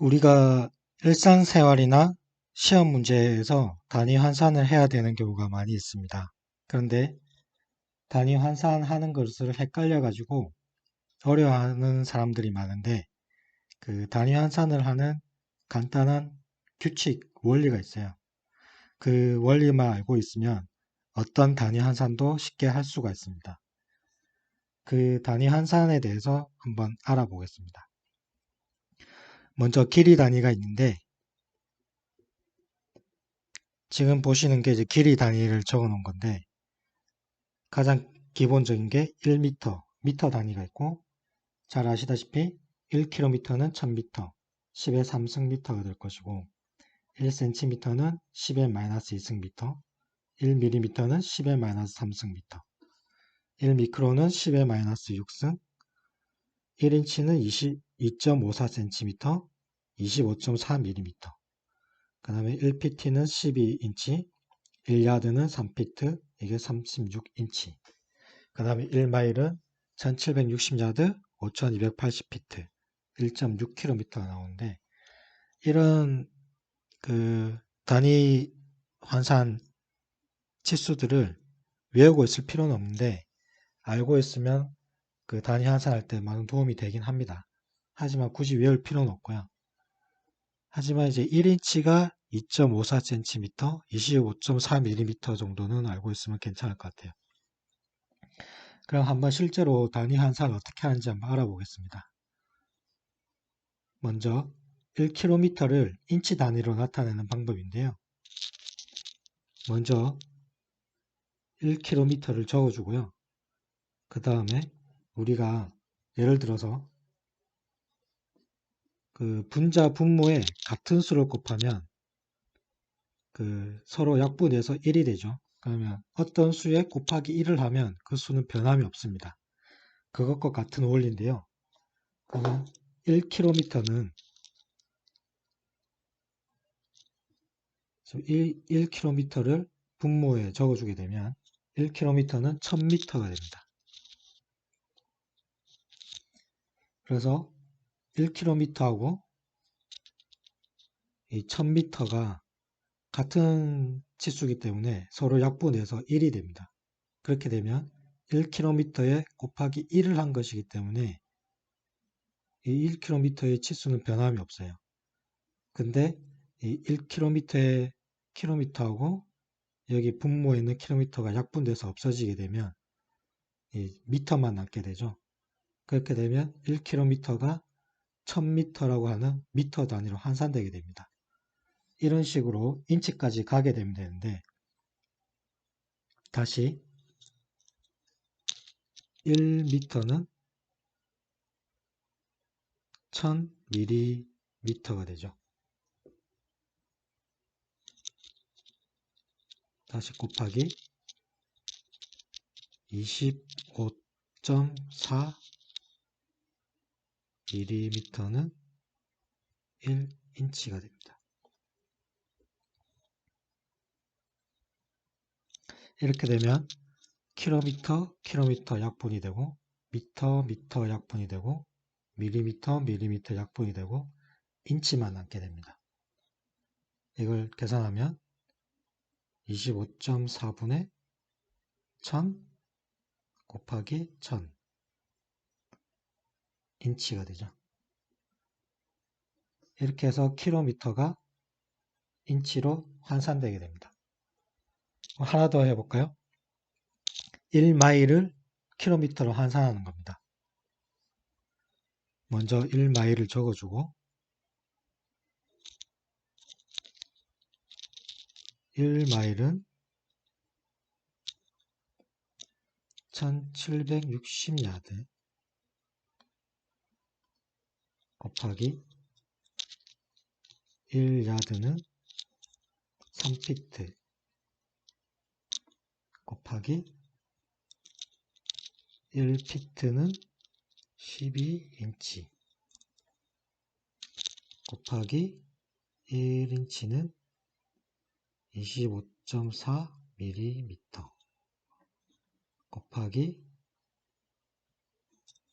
우리가 일상생활이나 시험 문제에서 단위 환산을 해야 되는 경우가 많이 있습니다. 그런데 단위 환산하는 것을 헷갈려가지고 어려워하는 사람들이 많은데 그 단위 환산을 하는 간단한 규칙, 원리가 있어요. 그 원리만 알고 있으면 어떤 단위 환산도 쉽게 할 수가 있습니다. 그 단위 환산에 대해서 한번 알아보겠습니다. 먼저 길이 단위가 있는데 지금 보시는 게 이제 길이 단위를 적어 놓은 건데 가장 기본적인 게 1m, 미터 단위가 있고 잘 아시다시피 1km는 1000m, 10의 3승미터가 될 것이고 1cm는 10의 마이너스 2승미터, 1mm는 10의 마이너스 3승미터, 1미크로는 10의 마이너스 6승, 1인치는 2.54cm, 25.4mm, 그 다음에 1pt는 12인치, 1야드는 3피트, 이게 36인치. 그 다음에 1마일은 1760야드, 5280피트, 1.6km가 나오는데, 이런 그 단위 환산 치수들을 외우고 있을 필요는 없는데, 알고 있으면 그 단위 환산할 때 많은 도움이 되긴 합니다. 하지만 굳이 외울 필요는 없고요. 하지만 이제 1인치가 2.54cm, 25.4mm 정도는 알고 있으면 괜찮을 것 같아요. 그럼 한번 실제로 단위 환산을 어떻게 하는지 한번 알아보겠습니다. 먼저 1km를 인치 단위로 나타내는 방법인데요. 먼저 1km를 적어주고요. 그 다음에 우리가 예를 들어서 그 분자 분모에 같은 수를 곱하면 그 서로 약분해서 1이 되죠. 그러면 어떤 수에 곱하기 1을 하면 그 수는 변함이 없습니다. 그것과 같은 원리인데요. 그러면 1km는 1km를 분모에 적어주게 되면 1km는 1000m가 됩니다. 그래서 1km하고 이 1000m가 같은 치수이기 때문에 서로 약분해서 1이 됩니다. 그렇게 되면 1km에 곱하기 1을 한 것이기 때문에 이 1km의 치수는 변함이 없어요. 근데 이 1km의 km하고 여기 분모에 있는 km가 약분돼서 없어지게 되면 이 미터만 남게 되죠. 그렇게 되면 1km가 1000m라고 하는 미터 단위로 환산되게 됩니다. 이런 식으로 인치까지 가게 되면 되는데 다시 1m는 1000mm가 되죠. 다시 곱하기 25.4mm는 1인치가 됩니다. 이렇게 되면 킬로미터, 킬로미터 약분이 되고 미터, 미터 약분이 되고 밀리미터, 밀리미터 약분이 되고 인치만 남게 됩니다. 이걸 계산하면 25.4분의 1000 곱하기 1000 인치가 되죠. 이렇게 해서 킬로미터가 인치로 환산되게 됩니다. 하나 더 해볼까요? 1마일을 킬로미터로 환산하는 겁니다. 먼저 1마일을 적어주고 1마일은 1760야드 곱하기 1야드는 3피트 곱하기 1피트는 12인치 곱하기 1인치는 25.4mm 곱하기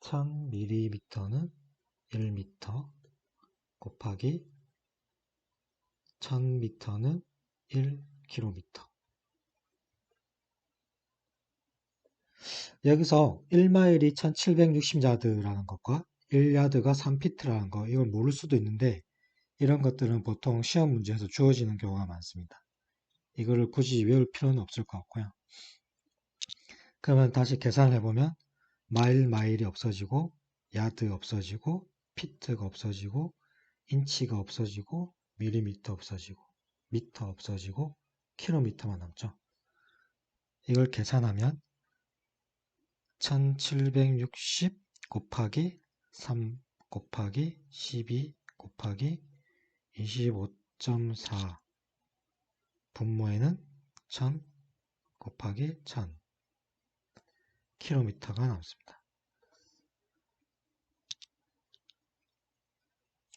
1000mm는 1m 곱하기 1000m는 1km. 여기서 1마일이 1760야드라는 것과 1야드가 3피트라는 거, 이걸 모를 수도 있는데 이런 것들은 보통 시험 문제에서 주어지는 경우가 많습니다. 이거를 굳이 외울 필요는 없을 것 같고요. 그러면 다시 계산을 해보면 마일이 없어지고, 야드 없어지고, 피트가 없어지고, 인치가 없어지고, 밀리미터 없어지고, 미터 없어지고, 킬로미터만 남죠. 이걸 계산하면 1760 곱하기 3 곱하기 12 곱하기 25.4 분모에는 1000 곱하기 1000 킬로미터가 남습니다.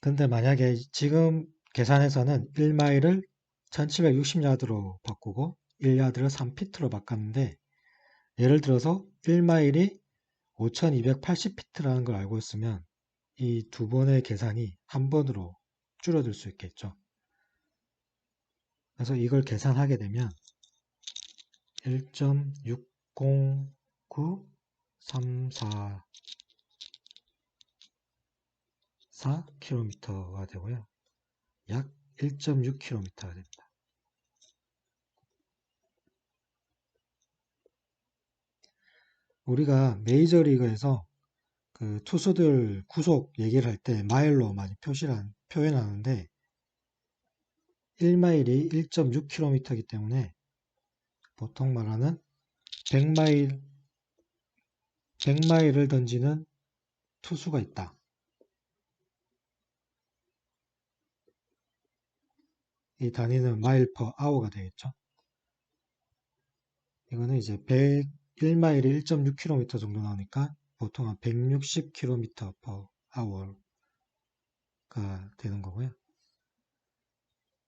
근데 만약에 지금 계산에서는 1마일을 1760야드로 바꾸고 1야드를 3피트로 바꿨는데, 예를 들어서 1마일이 5280피트라는 걸 알고 있으면 이 두 번의 계산이 한 번으로 줄어들 수 있겠죠. 그래서 이걸 계산하게 되면 1.60934km가 되고요. 약 1.6km가 됩니다. 우리가 메이저리그에서 그 투수들 구속 얘기를 할 때 마일로 많이 표현하는데 1마일이 1.6km이기 때문에 보통 말하는 100마일을 던지는 투수가 있다. 이 단위는 마일 퍼 아워가 되겠죠. 이거는 이제 1마일이 1.6km 정도 나오니까 보통 한 160km per hour가 되는 거고요.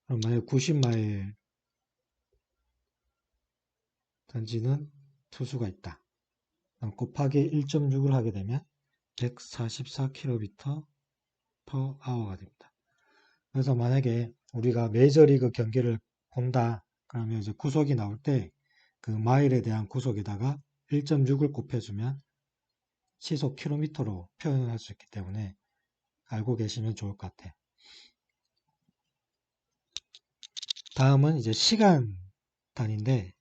그럼 만약 90마일 던지는 투수가 있다. 그럼 곱하기 1.6을 하게 되면 144km per hour가 됩니다. 그래서 만약에 우리가 메이저리그 경기를 본다 그러면 이제 구속이 나올 때 그 마일에 대한 구속에다가 1.6을 곱해주면 시속 킬로미터로 표현할 수 있기 때문에 알고 계시면 좋을 것 같아요. 다음은 이제 시간 단위인데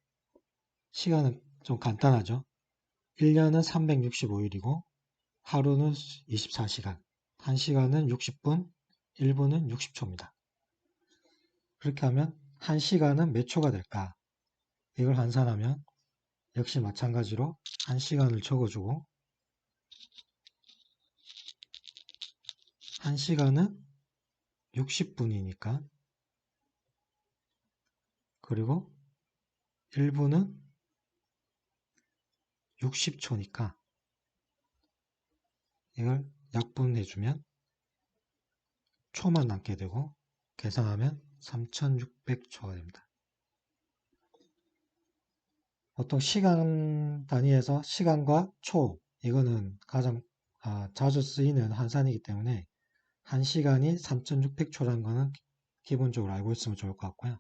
시간은 좀 간단하죠. 1년은 365일이고 하루는 24시간, 1시간은 60분, 1분은 60초입니다. 그렇게 하면 1시간은 몇 초가 될까? 이걸 환산하면 역시 마찬가지로 1시간을 적어주고 1시간은 60분이니까 그리고 1분은 60초니까 이걸 약분해주면 초만 남게 되고 계산하면 3600초가 됩니다. 보통 시간 단위에서 시간과 초 이거는 가장 자주 쓰이는 환산이기 때문에 1시간이 3600초라는 거는 기본적으로 알고 있으면 좋을 것 같고요.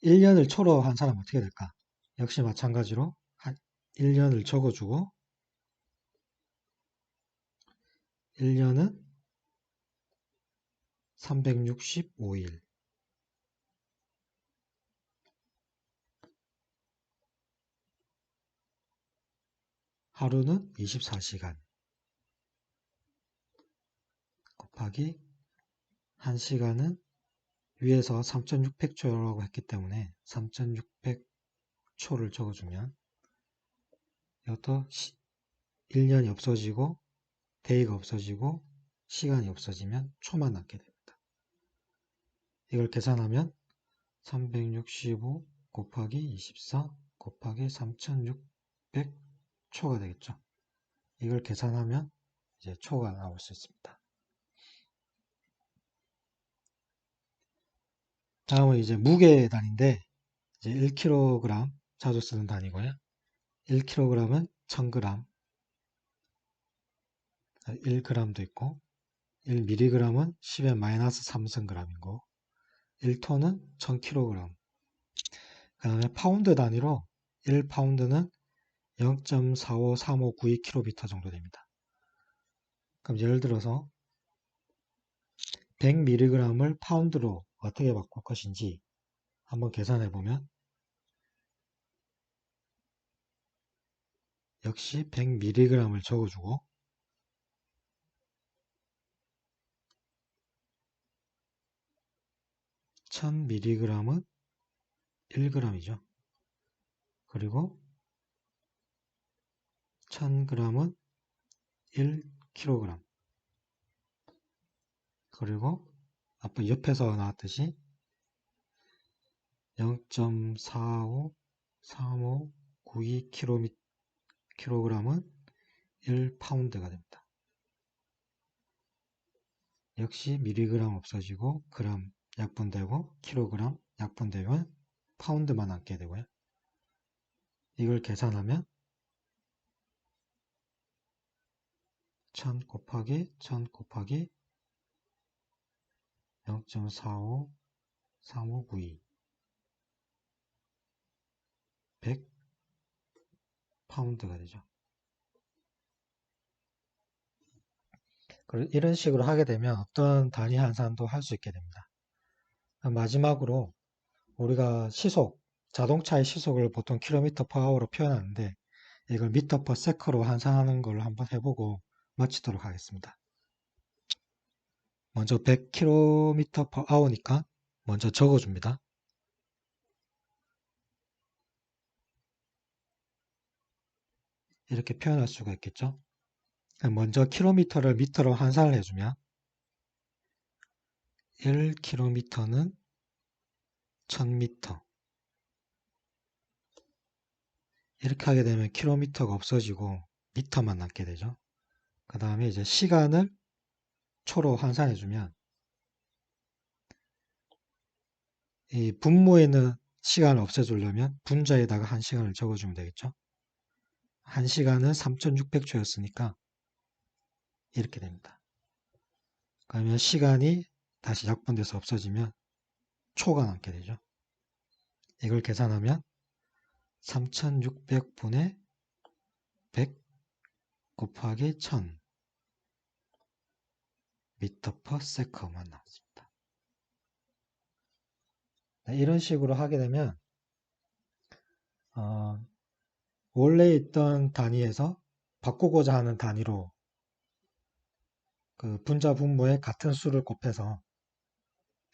1년을 초로 한 사람은 어떻게 될까? 역시 마찬가지로 1년을 적어주고 1년은 365일 하루는 24시간 곱하기 1시간은 위에서 3600초라고 했기 때문에 3600초를 적어주면 이것도 1년이 없어지고 데이가 없어지고 시간이 없어지면 초만 남게 됩니다. 이걸 계산하면 365 곱하기 24 곱하기 3600초가 되겠죠. 이걸 계산하면 이제 초가 나올 수 있습니다. 다음은 이제 무게 단위인데 이제 1kg 자주 쓰는 단위고요. 1kg은 1000g, 1g도 있고 1mg은 10의 마이너스 3승g이고 1톤은 1000kg. 그 다음에 파운드 단위로 1파운드는 0.453592km 정도 됩니다. 그럼 예를 들어서 100mg을 파운드로 어떻게 바꿀 것인지 한번 계산해 보면 역시 100mg을 적어주고 1000mg은 1g이죠. 그리고 1000g은 1kg. 그리고 아까 옆에서 나왔듯이 0.453592kg은 1파운드가 됩니다. 역시 미리그램 없어지고 그램 약분되고 킬로그램 약분되면 파운드만 남게 되고요. 이걸 계산하면 1000 곱하기 1000 곱하기 0.453592 100 파운드가 되죠. 이런 식으로 하게 되면 어떤 단위 환산도 할 수 있게 됩니다. 마지막으로 우리가 시속, 자동차의 시속을 보통 킬로미터 퍼 아워로 표현하는데 이걸 미터 퍼 세컨으로 환산하는 걸 한번 해보고 마치도록 하겠습니다. 먼저 100km per hour니까 먼저 적어줍니다. 이렇게 표현할 수가 있겠죠. 먼저 킬로미터를 미터로 환산을 해주면 1km는 1000m. 이렇게 하게 되면 킬로미터가 없어지고 미터만 남게 되죠. 그 다음에 이제 시간을 초로 환산해주면 이 분모에 있는 시간을 없애주려면 분자에다가 1시간을 적어주면 되겠죠. 1시간은 3600초였으니까 이렇게 됩니다. 그러면 시간이 다시 약분돼서 없어지면 초가 남게 되죠. 이걸 계산하면 3600분의 100 곱하기 1000 미터 퍼 세컨만 나왔습니다. 이런 식으로 하게 되면 원래 있던 단위에서 바꾸고자 하는 단위로 그 분자 분모에 같은 수를 곱해서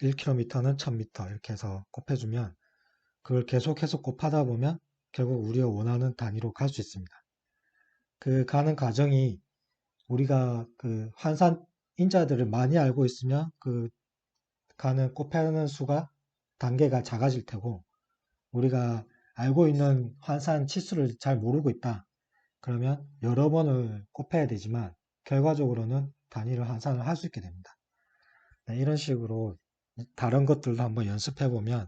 1km는 1000m 이렇게 해서 곱해주면 그걸 계속 곱하다 보면 결국 우리가 원하는 단위로 갈 수 있습니다. 그 가는 과정이 우리가 그 환산 인자들을 많이 알고 있으면 그 가는 곱하는 수가 단계가 작아질 테고 우리가 알고 있는 환산 치수를 잘 모르고 있다. 그러면 여러 번을 곱해야 되지만 결과적으로는 단위를 환산을 할 수 있게 됩니다. 네, 이런 식으로 다른 것들도 한번 연습해 보면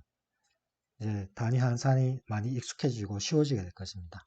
이제 단위 환산이 많이 익숙해지고 쉬워지게 될 것입니다.